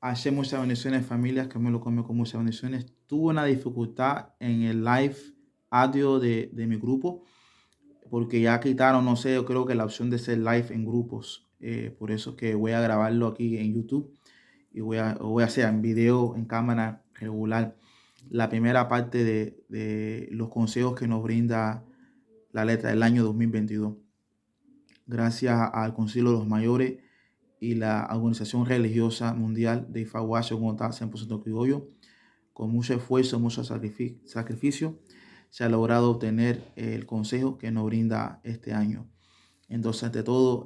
Hace muchas bendiciones, familias, que me lo come con muchas bendiciones. Tuve una dificultad en el live audio de mi grupo, porque ya quitaron, no sé, yo creo que la opción de ser live en grupos. Por eso es que voy a grabarlo aquí en YouTube y voy a hacer en video, en cámara regular, la primera parte de los consejos que nos brinda la letra del año 2022. Gracias al Concilio de los Mayores y la Organización Religiosa Mundial de Ifaguacio como tal, 100% criollo, con mucho esfuerzo, mucho sacrificio, se ha logrado obtener el consejo que nos brinda este año. Entonces, ante todo,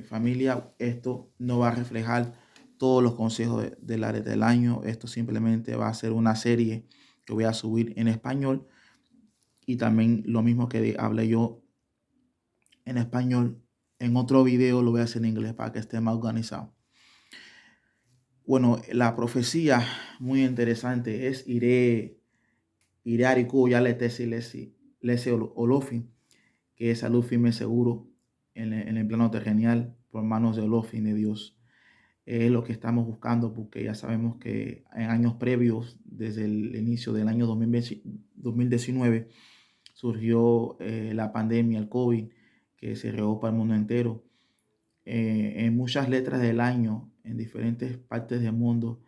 familia, esto no va a reflejar todos los consejos de la red del año. Esto simplemente va a ser una serie que voy a subir en español y también lo mismo que hablé yo en español. En otro video lo voy a hacer en inglés para que esté más organizado. Bueno, la profecía muy interesante es iré a Aricu, ya le tesi lesi Olofi, que es salud firme seguro en el plano terrenal por manos de Olofi, de Dios. Es lo que estamos buscando porque ya sabemos que en años previos, desde el inicio del año 2019, surgió la pandemia, el COVID, que se regó para el mundo entero. En muchas letras del año, en diferentes partes del mundo,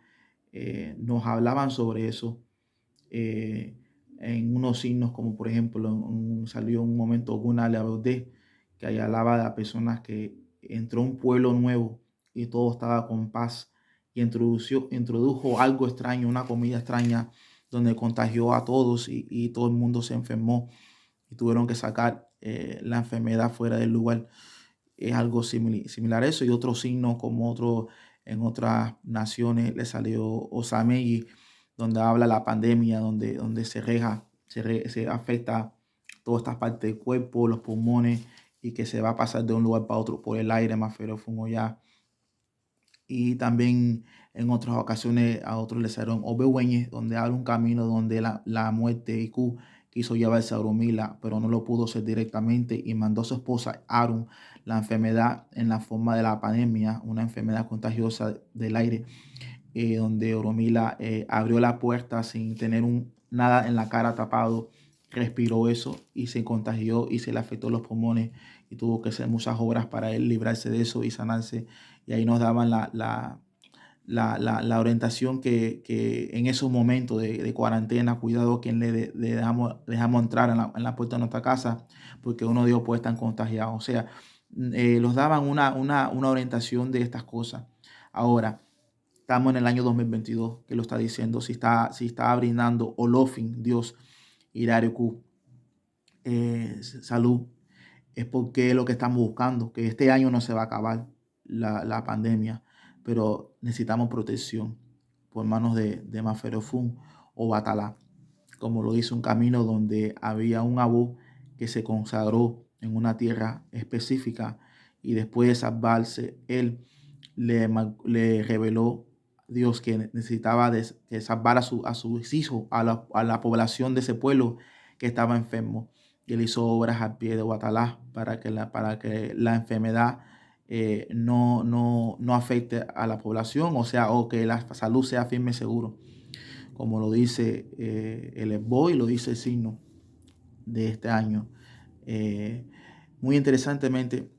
nos hablaban sobre eso. eh, en unos signos, como por ejemplo, salió un momento una Leaudé, que ahí hablaba de las personas que entró un pueblo nuevo y todo estaba con paz, y introdujo algo extraño, una comida extraña, donde contagió a todos y todo el mundo se enfermó y tuvieron que sacar la enfermedad fuera del lugar. Es algo similar a eso, y otros signos como en otras naciones le salió Osamegi, donde habla la pandemia, donde se afecta todas estas partes del cuerpo, los pulmones, y que se va a pasar de un lugar para otro por el aire más fumo ya. Y también en otras ocasiones a otros les salieron Obehueñe, donde habla un camino donde la muerte y Q quiso llevarse a Oromila, pero no lo pudo hacer directamente y mandó a su esposa Arun la enfermedad en la forma de la pandemia, una enfermedad contagiosa del aire, donde Oromila abrió la puerta sin tener nada en la cara tapado, respiró eso y se contagió y se le afectó los pulmones y tuvo que hacer muchas obras para él librarse de eso y sanarse. Y ahí nos daban la orientación que en esos momentos de cuarentena, cuidado a quien le dejamos entrar en la puerta de nuestra casa, porque uno de ellos puede estar contagiado. O sea, los daban una orientación de estas cosas. Ahora, estamos en el año 2022, que lo está diciendo, si está brindando Olofin, Dios, Irariku, salud, es porque es lo que estamos buscando, que este año no se va a acabar la pandemia, pero necesitamos protección por manos de Maferofun o Batalá, como lo hizo un camino donde había un Abú que se consagró en una tierra específica, y después de salvarse, él le reveló Dios que necesitaba que salvar a sus hijos, a la población de ese pueblo que estaba enfermo. Y él hizo obras al pie de Guatalá para que la enfermedad no afecte a la población, o que la salud sea firme y seguro, como lo dice el esbozo y lo dice el signo de este año. Eh, Muy interesantemente,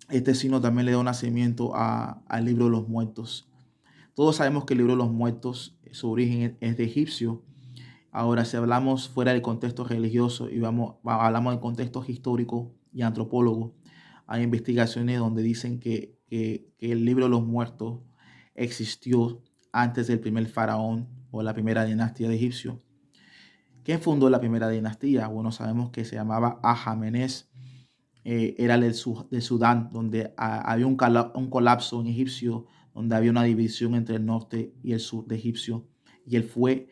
este signo también le da un nacimiento al libro de los muertos. Todos sabemos que el libro de los muertos, su origen es de egipcio. Ahora, si hablamos fuera del contexto religioso y hablamos del contexto histórico y antropólogo, hay investigaciones donde dicen que el libro de los muertos existió antes del primer faraón o la primera dinastía de egipcio. ¿Quién fundó la primera dinastía? Bueno, sabemos que se llamaba Ajamenés. Era del Sudán, donde había un colapso en egipcio, donde había una división entre el norte y el sur de egipcio, y él fue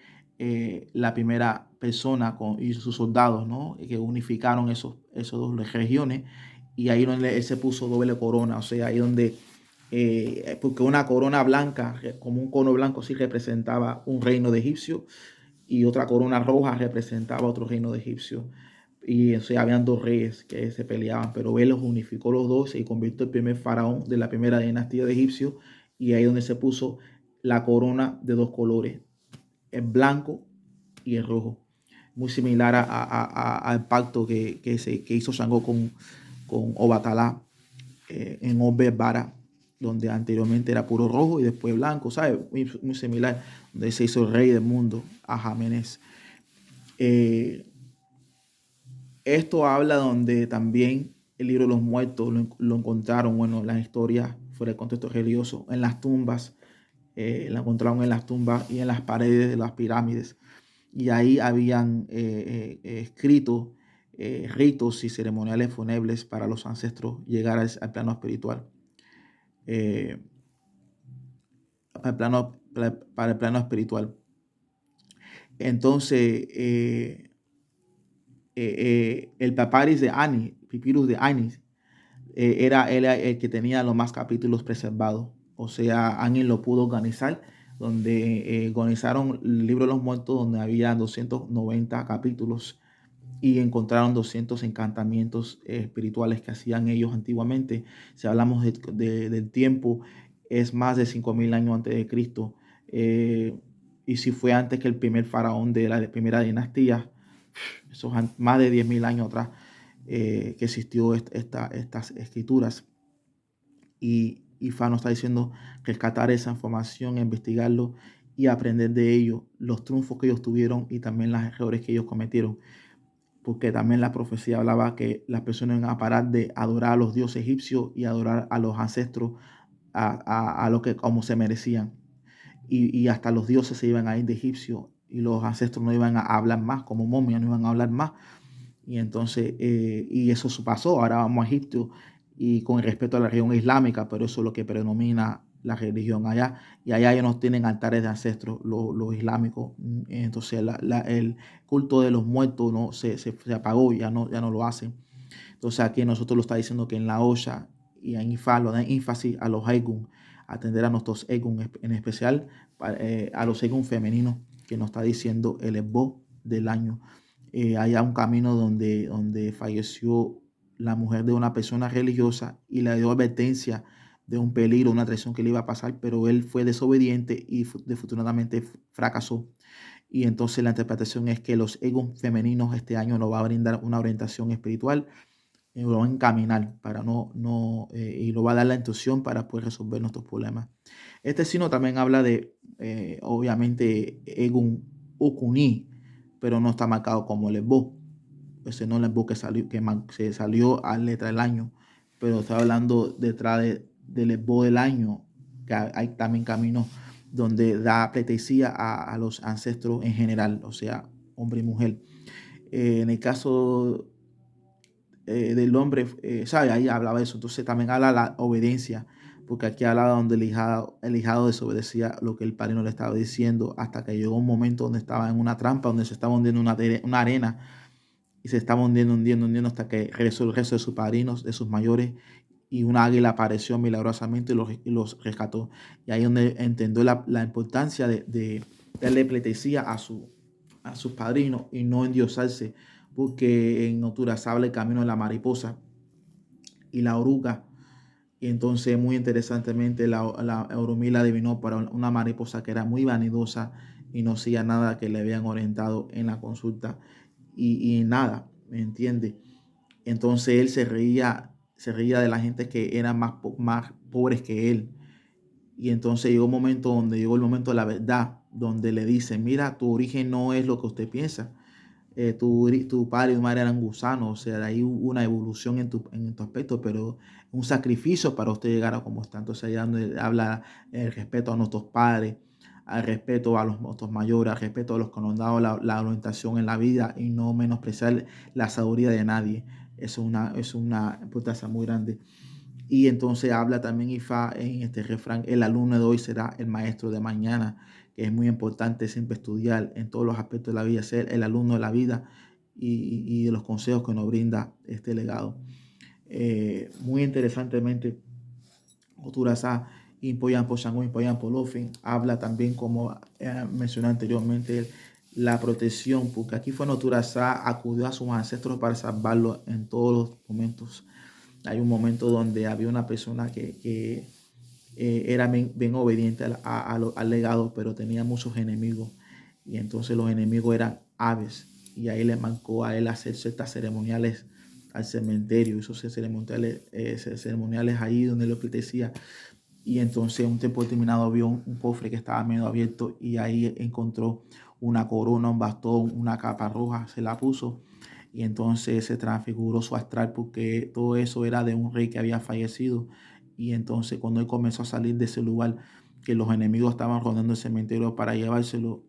la primera persona y sus soldados, ¿no?, que unificaron esos dos regiones, y ahí donde él se puso doble corona, o sea, ahí donde, porque una corona blanca, como un cono blanco, sí representaba un reino de egipcio, y otra corona roja representaba otro reino de egipcio. Y o sea, habían dos reyes que se peleaban, pero él los unificó los dos y convirtió el primer faraón de la primera dinastía de egipcio, y ahí donde se puso la corona de dos colores, el blanco y el rojo. Muy similar al pacto que hizo Shango con Obatalá en Obed-Bara, donde anteriormente era puro rojo y después blanco, ¿sabes? Muy similar, donde se hizo el rey del mundo, Ajamenés. Esto habla donde también el libro de los muertos lo encontraron, bueno, las historias fuera del contexto religioso, en las tumbas, la encontraron en las tumbas y en las paredes de las pirámides. Y ahí habían escrito ritos y ceremoniales fúnebres para los ancestros llegar al plano espiritual. Eh, para el plano espiritual. Entonces, el Papyrus de Anis, Papyrus de Anis, era el que tenía los más capítulos preservados. O sea, Anis lo pudo organizar, donde organizaron el libro de los muertos, donde había 290 capítulos y encontraron 200 encantamientos espirituales que hacían ellos antiguamente. Si hablamos del tiempo, es más de 5.000 años antes de Cristo. Y si fue antes que el primer faraón de la primera dinastía, eso es más de 10.000 años atrás que existió estas escrituras. Y Fa nos está diciendo rescatar esa información, investigarlo y aprender de ellos, los triunfos que ellos tuvieron y también los errores que ellos cometieron. Porque también la profecía hablaba que las personas iban a parar de adorar a los dioses egipcios y adorar a los ancestros a lo que como se merecían. Y hasta los dioses se iban a ir de egipcio y los ancestros no iban a hablar más, como momias no iban a hablar más. Y entonces, y eso pasó. Ahora vamos a Egipto y con respeto a la religión islámica, pero eso es lo que predomina la religión allá. Y allá ellos no tienen altares de ancestros, los islámicos. Entonces, el culto de los muertos no se apagó, ya no lo hacen. Entonces, aquí nosotros lo está diciendo que en la Osha y en Ifá lo dan énfasis a los Egun, atender a nuestros Egun, en especial a los Egun femeninos, que nos está diciendo el Esbo del año. Hay un camino donde falleció la mujer de una persona religiosa y le dio advertencia de un peligro, una traición que le iba a pasar, pero él fue desobediente y desafortunadamente fracasó. Y entonces la interpretación es que los egos femeninos este año nos va a brindar una orientación espiritual, lo va a encaminar para y lo va a dar la intuición para poder resolver nuestros problemas. Este signo también habla de, obviamente, Egun Ukuni, pero no está marcado como el Esbo. Ese no es el Esbo que se salió a letra del año, pero está hablando detrás del Esbo del año, que hay también caminos donde da pleitesía a los ancestros en general, o sea, hombre y mujer. En el caso del hombre, ¿sabe? Ahí hablaba de eso. Entonces también habla de la obediencia, porque aquí habla donde el hijado desobedecía lo que el padre no le estaba diciendo, hasta que llegó un momento donde estaba en una trampa, donde se estaba hundiendo una arena, y se estaba hundiendo, hasta que regresó el resto de sus padrinos, de sus mayores, y una águila apareció milagrosamente y los rescató. Y ahí donde entendió la importancia de darle pleitesía a sus padrinos y no endiosarse, porque en Oturazá habla el camino de la mariposa y la oruga. Y entonces, muy interesantemente, la Orumila adivinó para una mariposa que era muy vanidosa y no hacía nada que le habían orientado en la consulta y nada, ¿me entiende? Entonces él se reía de la gente que eran más pobres que él. Y entonces llegó un momento donde llegó el momento de la verdad, donde le dicen, mira, tu origen no es lo que usted piensa. Tu padre y tu madre eran gusanos, o sea, hay una evolución en tu aspecto, pero un sacrificio para usted llegar a como está. Entonces allá donde habla el respeto a nuestros padres, al respeto a nuestros mayores, al respeto a los que nos han dado la orientación en la vida y no menospreciar la sabiduría de nadie. Es una importancia muy grande. Y entonces habla también Ifá en este refrán, el alumno de hoy será el maestro de mañana, que es muy importante siempre estudiar en todos los aspectos de la vida, ser el alumno de la vida y de los consejos que nos brinda este legado. Muy interesantemente, Oturazá, Impoyan Pochangó, Impoyan Polofin, habla también, como mencioné anteriormente, la protección, porque aquí fue Oturazá, acudió a sus ancestros para salvarlos en todos los momentos. Hay un momento donde había una persona que era bien obediente al legado, pero tenía muchos enemigos. Y entonces los enemigos eran aves. Y ahí le mancó a él hacer ciertas ceremoniales al cementerio. Hizo ceremoniales ahí donde le apetecía. Y entonces un tiempo determinado vio un cofre que estaba medio abierto y ahí encontró una corona, un bastón, una capa roja, se la puso y entonces se transfiguró su astral porque todo eso era de un rey que había fallecido. Y entonces cuando él comenzó a salir de ese lugar, que los enemigos estaban rondando el cementerio para llevárselo,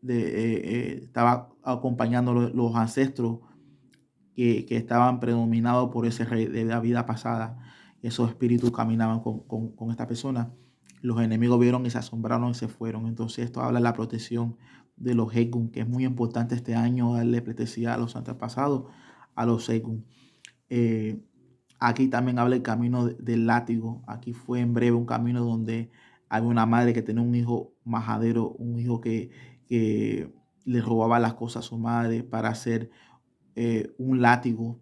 estaba acompañando los ancestros que estaban predominados por ese rey de la vida pasada. Esos espíritus caminaban con esta persona. Los enemigos vieron y se asombraron y se fueron. Entonces esto habla de la protección de los Hegun, que es muy importante este año darle pleitesía a los antepasados, a los Hegun. Eh, Aquí también habla el camino del látigo. Aquí fue en breve un camino donde había una madre que tenía un hijo majadero, un hijo que le robaba las cosas a su madre para hacer un látigo,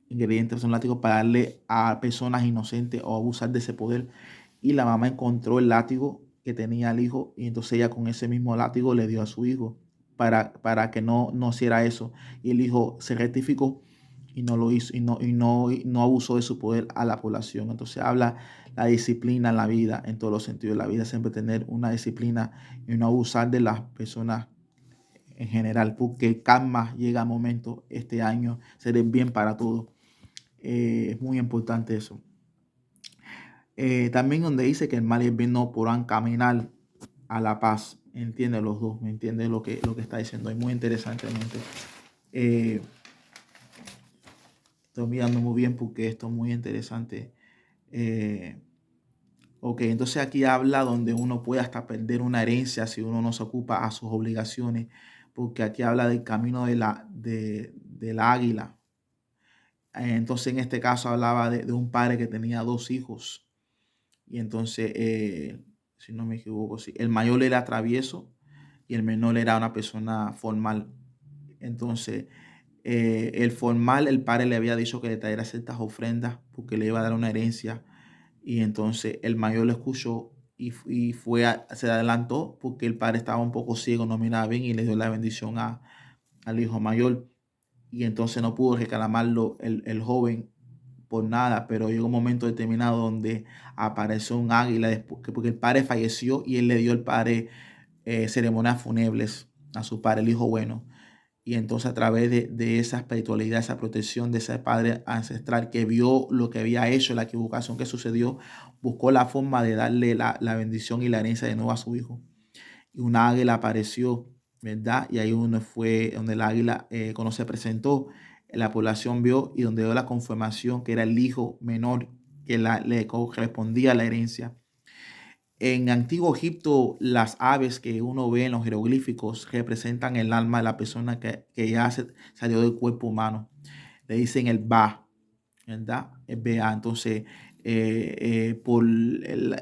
ingredientes de un látigo para darle a personas inocentes o abusar de ese poder. Y la mamá encontró el látigo que tenía el hijo y entonces ella con ese mismo látigo le dio a su hijo para que no hiciera eso. Y el hijo se rectificó y no lo hizo y no abusó de su poder a la población. Entonces habla la disciplina en la vida, en todos los sentidos de la vida, siempre tener una disciplina y no abusar de las personas en general, porque el karma llega a momento este año, ser el bien para todos. Es muy importante eso. También donde dice que el mal y el bien no podrán caminar a la paz. Entiende los dos, me entiende lo que está diciendo. Es muy interesantemente. Eh, Estoy mirando muy bien porque esto es muy interesante. Eh, ok, entonces aquí habla donde uno puede hasta perder una herencia si uno no se ocupa a sus obligaciones, porque aquí habla del camino del águila. Entonces en este caso hablaba de un padre que tenía dos hijos y entonces, si no me equivoco, sí, el mayor era travieso y el menor era una persona formal. Entonces, el formal, el padre le había dicho que le trajera ciertas ofrendas porque le iba a dar una herencia y entonces el mayor lo escuchó y se adelantó porque el padre estaba un poco ciego, no miraba bien y le dio la bendición al hijo mayor y entonces no pudo reclamarlo el joven por nada, pero llegó un momento determinado donde apareció un águila después, porque el padre falleció y él le dio al padre ceremonias fúnebres a su padre, el hijo bueno. Y entonces a través de esa espiritualidad, esa protección de ese padre ancestral que vio lo que había hecho, la equivocación que sucedió, buscó la forma de darle la bendición y la herencia de nuevo a su hijo. Y un águila apareció, ¿verdad? Y ahí uno fue donde el águila, cuando se presentó, la población vio y donde dio la confirmación que era el hijo menor que le correspondía a la herencia. En Antiguo Egipto, las aves que uno ve en los jeroglíficos representan el alma de la persona que ya salió del cuerpo humano. Le dicen el Ba, ¿verdad? El Ba. Entonces, por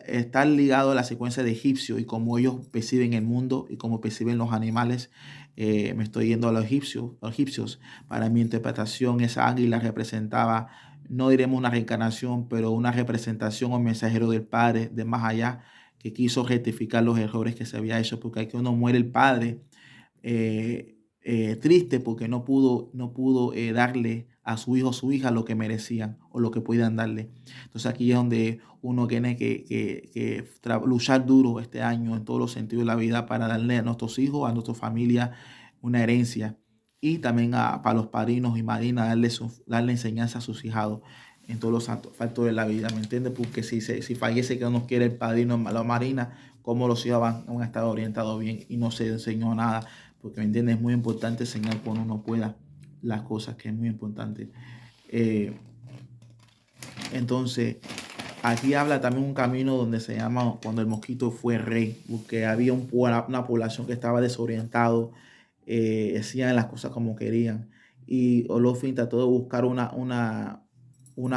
estar ligado a la secuencia de egipcio y cómo ellos perciben el mundo y cómo perciben los animales, me estoy yendo a los egipcios. Para mi interpretación, esa águila representaba, no diremos una reencarnación, pero una representación o mensajero del Padre de más allá que quiso rectificar los errores que se había hecho, porque aquí uno muere el padre triste porque no pudo darle a su hijo o su hija lo que merecían o lo que podían darle. Entonces aquí es donde uno tiene que luchar duro este año en todos los sentidos de la vida para darle a nuestros hijos, a nuestra familia una herencia y también para los padrinos y madrinas darle enseñanza a sus hijados en todos los factores de la vida, ¿me entiendes? Porque si fallece que no quiere el padrino o la madrina, ¿cómo los hijos van a estar orientados bien y no se enseñó nada? Porque, ¿me entiendes? Es muy importante enseñar cuando uno pueda las cosas, que es muy importante. Eh, entonces, aquí habla también un camino donde se llama cuando el mosquito fue rey, porque había una población que estaba desorientado, hacían las cosas como querían. Y Olofin trató de buscar una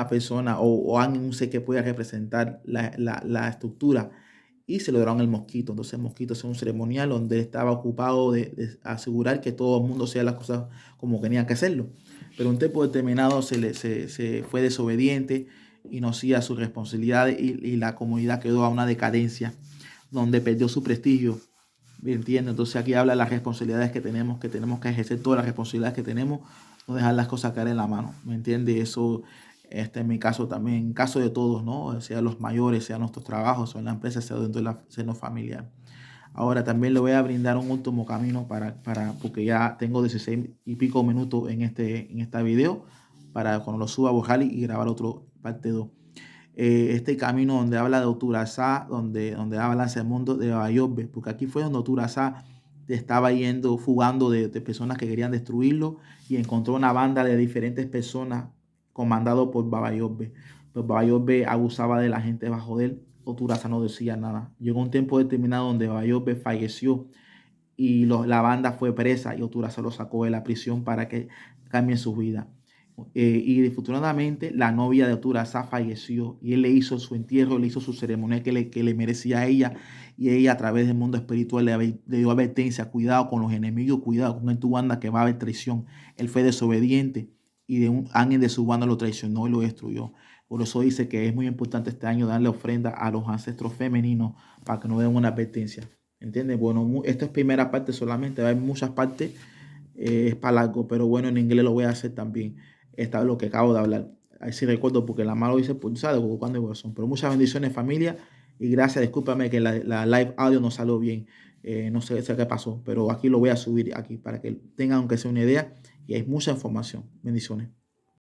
persona o alguien, un ser que pueda representar la estructura y se lo dieron el mosquito. Entonces el mosquito es un ceremonial donde estaba ocupado de asegurar que todo el mundo hacía las cosas como tenían que hacerlo. Pero un tiempo determinado se fue desobediente y no hacía sus responsabilidades y la comunidad quedó a una decadencia donde perdió su prestigio. ¿Me entiendes? Entonces aquí habla de las responsabilidades que tenemos que ejercer todas las responsabilidades que tenemos, no dejar las cosas caer en la mano. ¿Me entiendes? Eso, en mi caso también, en caso de todos, ¿no? Sea los mayores, sea nuestros trabajos, sea en la empresa, sea dentro del seno familiar. Ahora también le voy a brindar un último camino porque ya tengo 16 y pico minutos en esta video, para cuando lo suba a borrar y grabar otro parte 2. Este camino donde habla de Oturazá, donde habla hacia el mundo de Bayobe, porque aquí fue donde Oturazá estaba yendo, fugando de personas que querían destruirlo, y encontró una banda de diferentes personas comandado por Bayobe. Pues Bayobe abusaba de la gente bajo de él. Oturazá no decía nada. Llegó un tiempo determinado donde Bayobe falleció y la banda fue presa, y Oturazá lo sacó de la prisión para que cambie su vida. Y desafortunadamente la novia de Oturazá falleció, y él le hizo su entierro, le hizo su ceremonia que le merecía a ella, y ella a través del mundo espiritual le dio advertencia: cuidado con los enemigos, cuidado con tu banda, que va a haber traición. Él fue desobediente y alguien de su banda lo traicionó y lo destruyó. Por eso dice que es muy importante este año darle ofrenda a los ancestros femeninos para que no den una advertencia. ¿Entiendes? Bueno, esta es primera parte solamente, hay muchas partes, es para largo, pero bueno, en inglés lo voy a hacer también. Esta es lo que acabo de hablar. Ahí sí recuerdo, porque la mano dice pulsada, cuando son. Pero muchas bendiciones, familia, y gracias. Discúlpame que la live audio no salió bien. No sé qué pasó, pero aquí lo voy a subir aquí para que tengan aunque sea una idea, y hay mucha información. Bendiciones.